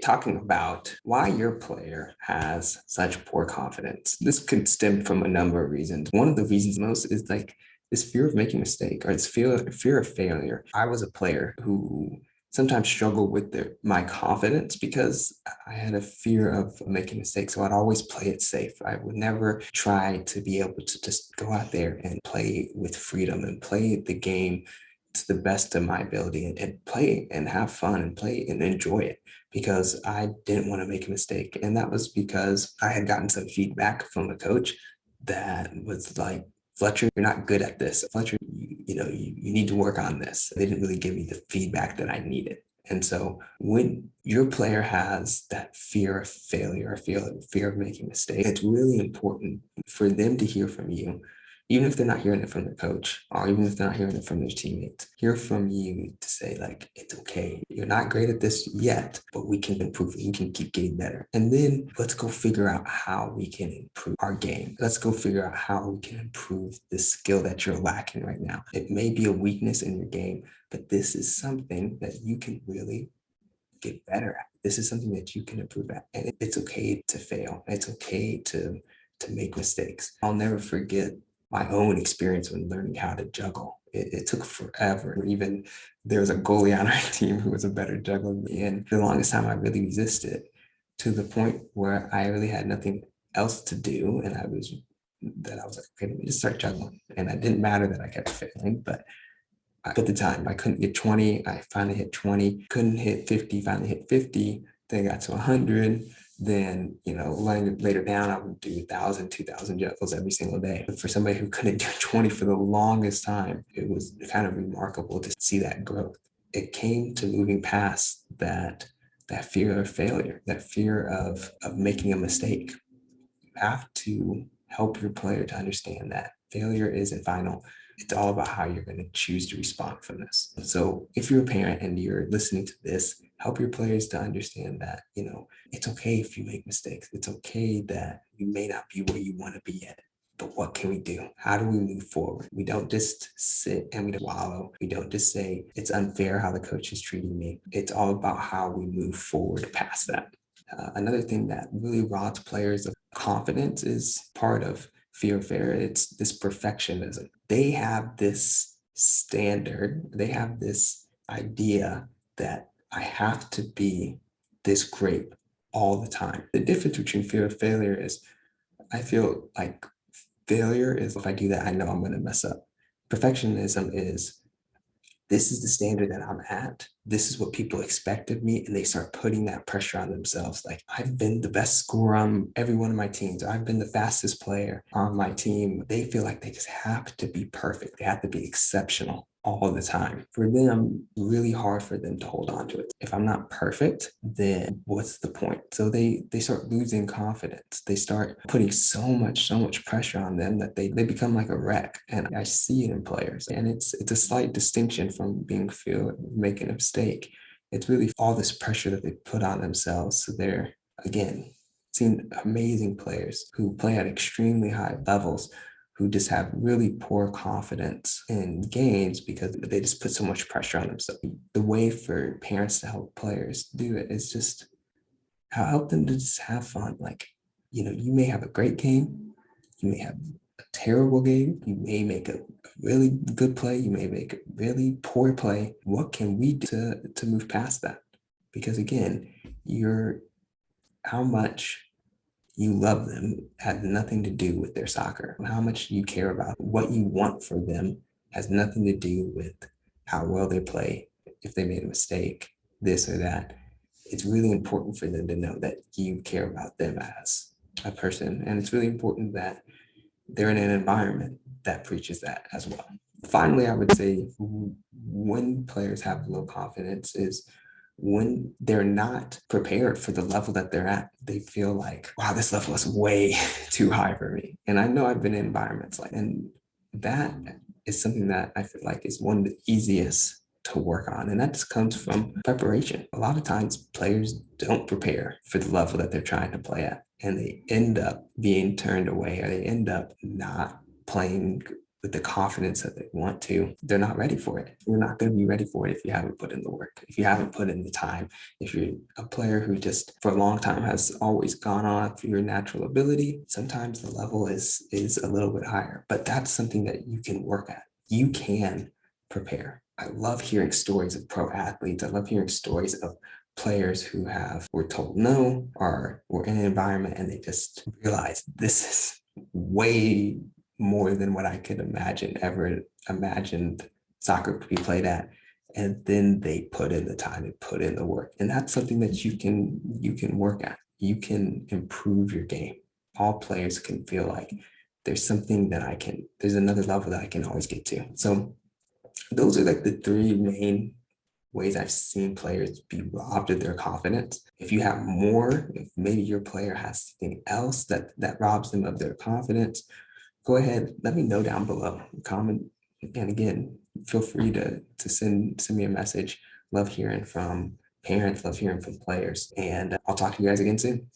talking about why your player has such poor confidence. This could stem from a number of reasons. One of the reasons most is like this fear of making a mistake or this fear of failure. I was a player who sometimes struggled with my confidence because I had a fear of making mistakes. So I'd always play it safe. I would never try to be able to just go out there and play with freedom and play the game to the best of my ability and play and have fun and play and enjoy it because I didn't want to make a mistake. And that was because I had gotten some feedback from a coach that was like, Fletcher, you're not good at this. Fletcher, you need to work on this. They didn't really give me the feedback that I needed. And so when your player has that fear of failure, fear of making mistakes, it's really important for them to hear from you, even if they're not hearing it from their coach, or even if they're not hearing it from their teammates. Hear from you to say, like, it's okay. You're not great at this yet, but we can improve it. We can keep getting better. And then let's go figure out how we can improve our game. Let's go figure out how we can improve the skill that you're lacking right now. It may be a weakness in your game, but this is something that you can really get better at. This is something that you can improve at. And it's okay to fail. It's okay to make mistakes. I'll never forget my own experience when learning how to juggle. It took forever. Even there was a goalie on our team who was a better juggler than me. And the longest time I really resisted to the point where I really had nothing else to do. And I was like, okay, let me just start juggling. And it didn't matter that I kept failing, but I put the time. I couldn't get 20. I finally hit 20. Couldn't hit 50. Finally hit 50. Then got to 100. Then, later down, I would do 1,000, 2,000 juggles every single day. But for somebody who couldn't do 20 for the longest time, it was kind of remarkable to see that growth. It came to moving past that fear of failure, that fear of making a mistake. You have to help your player to understand that failure isn't final. It's all about how you're going to choose to respond from this. So if you're a parent and you're listening to this, help your players to understand that, it's okay if you make mistakes. It's okay that you may not be where you want to be yet. But what can we do? How do we move forward? We don't just sit and we don't wallow. We don't just say, it's unfair how the coach is treating me. It's all about how we move forward past that. Another thing that really robs players of confidence is part of fear of failure. It's this perfectionism. They have this standard, they have this idea that I have to be this great all the time. The difference between fear of failure is I feel like failure is if I do that, I know I'm going to mess up. Perfectionism is this is the standard that I'm at. This is what people expect of me. And they start putting that pressure on themselves. Like, I've been the best scorer on every one of my teams. I've been the fastest player on my team. They feel like they just have to be perfect. They have to be exceptional all the time. For them, really hard for them to hold on to it. If I'm not perfect, then what's the point? So they start losing confidence. They start putting so much pressure on them that they become like a wreck. And I see it in players. And it's a slight distinction from making a mistake. It's really all this pressure that they put on themselves. So they're, again, seen amazing players who play at extremely high levels who just have really poor confidence in games because they just put so much pressure on themselves. The way for parents to help players do it is just help them to just have fun. Like, you may have a great game, you may have a terrible game, you may make a really good play, you may make a really poor play. What can we do to move past that? Because again, how much you love them has nothing to do with their soccer. How much you care about what you want for them has nothing to do with how well they play, if they made a mistake, this or that. It's really important for them to know that you care about them as a person. And it's really important that they're in an environment that preaches that as well. Finally, I would say when players have low confidence is when they're not prepared for the level that they're at. They feel like, wow, this level is way too high for me. And I know I've been in environments and that is something that I feel like is one of the easiest to work on. And that just comes from preparation. A lot of times players don't prepare for the level that they're trying to play at. And they end up being turned away or they end up not playing with the confidence that they want to, they're not ready for it. You're not going to be ready for it if you haven't put in the work, if you haven't put in the time. If you're a player who just for a long time has always gone on for your natural ability, sometimes the level is a little bit higher, but that's something that you can work at. You can prepare. I love hearing stories of pro athletes. I love hearing stories of players who were told no or were in an environment and they just realized this is way more than what I could ever imagined soccer could be played at. And then they put in the time and put in the work. And that's something that you can work at. You can improve your game. All players can feel like there's another level that I can always get to. So those are like the three main ways I've seen players be robbed of their confidence. If you have more, if maybe your player has something else that robs them of their confidence, go ahead, let me know down below. Comment, and again, feel free to send me a message. Love hearing from parents, love hearing from players, and I'll talk to you guys again soon.